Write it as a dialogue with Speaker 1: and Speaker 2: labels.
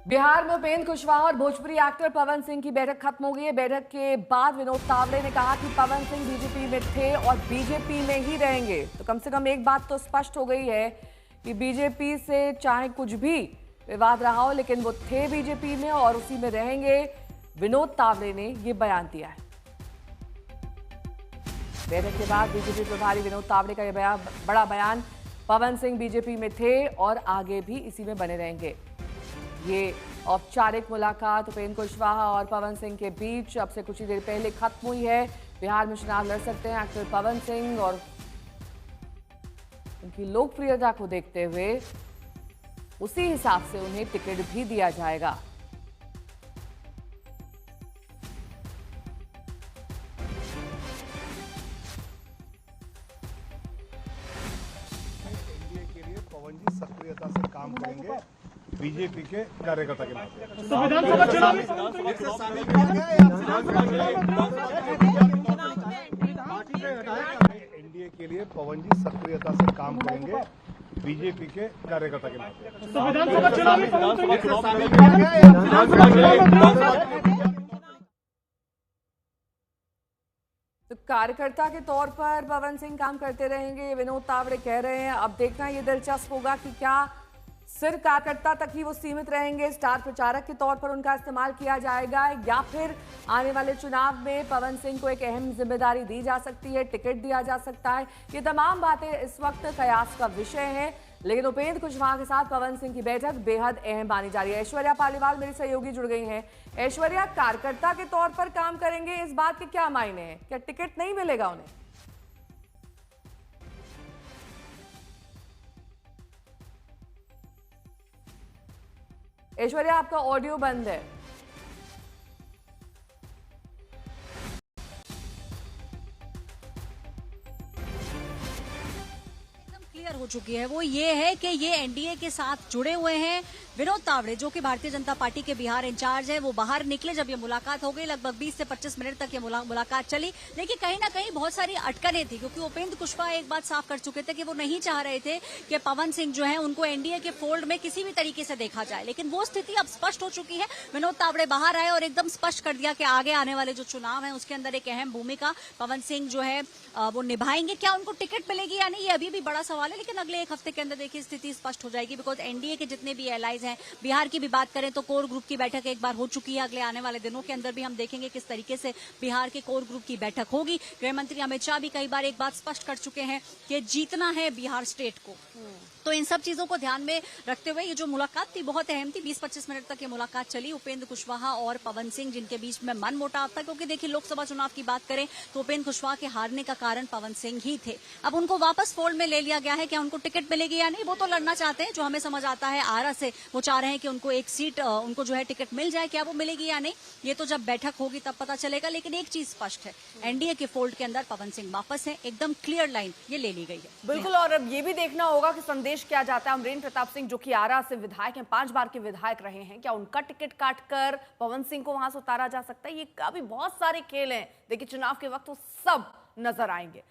Speaker 1: बिहार में उपेंद्र कुशवाहा और भोजपुरी एक्टर पवन सिंह की बैठक खत्म हो गई है। बैठक के बाद विनोद तावड़े ने कहा कि पवन सिंह बीजेपी में थे और बीजेपी में ही रहेंगे। तो कम से कम एक बात तो स्पष्ट हो गई है कि बीजेपी से चाहे कुछ भी विवाद रहा हो, लेकिन वो थे बीजेपी में और उसी में रहेंगे। विनोद तावड़े ने ये बयान दिया है। बैठक के बाद बीजेपी प्रभारी विनोद तावड़े का यह बड़ा बयान, पवन सिंह बीजेपी में थे और आगे भी इसी में बने रहेंगे। ये औपचारिक मुलाकात उपेंद्र कुशवाहा और पवन सिंह के बीच अब से कुछ ही देर पहले खत्म हुई है। बिहार में चुनाव लड़ सकते हैं एक्टर पवन सिंह और उनकी लोकप्रियता को देखते हुए उसी हिसाब से उन्हें टिकट भी दिया जाएगा।
Speaker 2: एनडीए के लिए पवन जी सक्रियता से काम करेंगे बीजेपी के कार्यकर्ता के नाते।
Speaker 3: विधानसभा चुनाव में
Speaker 2: एनडीए के लिए पवन जी सक्रियता से काम करेंगे बीजेपी के कार्यकर्ता के नाते।
Speaker 3: विधानसभा चुनाव में
Speaker 1: तो कार्यकर्ता के तौर पर पवन सिंह काम करते रहेंगे, ये विनोद तावड़े कह रहे हैं। अब देखना ये दिलचस्प होगा कि क्या सिर्फ कार्यकर्ता तक ही वो सीमित रहेंगे, स्टार प्रचारक के तौर पर उनका इस्तेमाल किया जाएगा, या फिर आने वाले चुनाव में पवन सिंह को एक अहम जिम्मेदारी दी जा सकती है, टिकट दिया जा सकता है। ये तमाम बातें इस वक्त कयास का विषय हैं, लेकिन उपेंद्र कुशवाहा के साथ पवन सिंह की बैठक बेहद अहम मानी जा रही है। ऐश्वर्या पालीवाल मेरी सहयोगी जुड़ गई हैं। ऐश्वर्या, कार्यकर्ता के तौर पर काम करेंगे, इस बात के क्या मायने हैं? क्या टिकट नहीं मिलेगा उन्हें? ऐश्वर्या, आपका ऑडियो बंद है।
Speaker 4: क्लियर हो चुकी है, वो ये है कि ये एनडीए के साथ जुड़े हुए हैं। विनोद तावड़े जो कि भारतीय जनता पार्टी के बिहार इंचार्ज है, वो बाहर निकले जब ये मुलाकात हो गई। लगभग 20 से 25 मिनट तक ये मुलाकात चली, लेकिन कहीं ना कहीं बहुत सारी अटकनें थी, क्योंकि उपेंद्र कुशवाहा एक बात साफ कर चुके थे कि वो नहीं चाह रहे थे कि पवन सिंह जो है उनको एनडीए के फोल्ड में किसी भी तरीके से देखा जाए। लेकिन वो स्थिति अब स्पष्ट हो चुकी है। विनोद तावड़े बाहर आए और एकदम स्पष्ट कर दिया कि आगे आने वाले जो चुनाव है उसके अंदर एक अहम भूमिका पवन सिंह जो है वो निभाएंगे। क्या उनको टिकट मिलेगी या नहीं, ये अभी भी बड़ा सवाल है, लेकिन अगले एक हफ्ते के अंदर देखिए स्थिति स्पष्ट हो जाएगी। बिकॉज एनडीए के जितने भी एलाइज हैं, बिहार की भी बात करें तो कोर ग्रुप की बैठक एक बार हो चुकी है। अगले आने वाले दिनों के अंदर भी हम देखेंगे किस तरीके से बिहार के कोर ग्रुप की बैठक होगी। गृह मंत्री अमित शाह भी कई बार एक बात स्पष्ट कर चुके हैं कि जीतना है बिहार स्टेट को। तो इन सब चीजों को ध्यान में रखते हुए ये जो मुलाकात थी बहुत अहम थी। 20-25 मिनट तक ये मुलाकात चली उपेंद्र कुशवाहा और पवन सिंह, जिनके बीच में मनमुटाव था। क्योंकि देखिए लोकसभा चुनाव की बात करें तो उपेंद्र कुशवाहा के हारने का कारण पवन सिंह ही थे। अब उनको वापस फोल्ड में ले लिया गया है। क्या उनको टिकट मिलेगी या नहीं, वो तो लड़ना चाहते हैं। जो हमें समझ आता है आरा से, वो चाह रहे हैं कि उनको एक सीट उनको जो है टिकट मिल जाए। क्या वो मिलेगी या नहीं, ये तो जब बैठक होगी तब पता चलेगा। लेकिन एक चीज स्पष्ट है, एनडीए के फोल्ड के अंदर पवन सिंह वापस है। एकदम क्लियर लाइन ये ले ली गई है।
Speaker 1: बिल्कुल, और अब ये भी देखना होगा कि संदेश क्या जाता है। अमरेंद्र प्रताप सिंह जो कि आरा से विधायक हैं, 5 बार के विधायक रहे हैं, क्या उनका टिकट काटकर पवन सिंह को वहां से उतारा जा सकता है? ये अभी बहुत सारे खेल हैं, देखिए चुनाव के वक्त वो सब नजर आएंगे।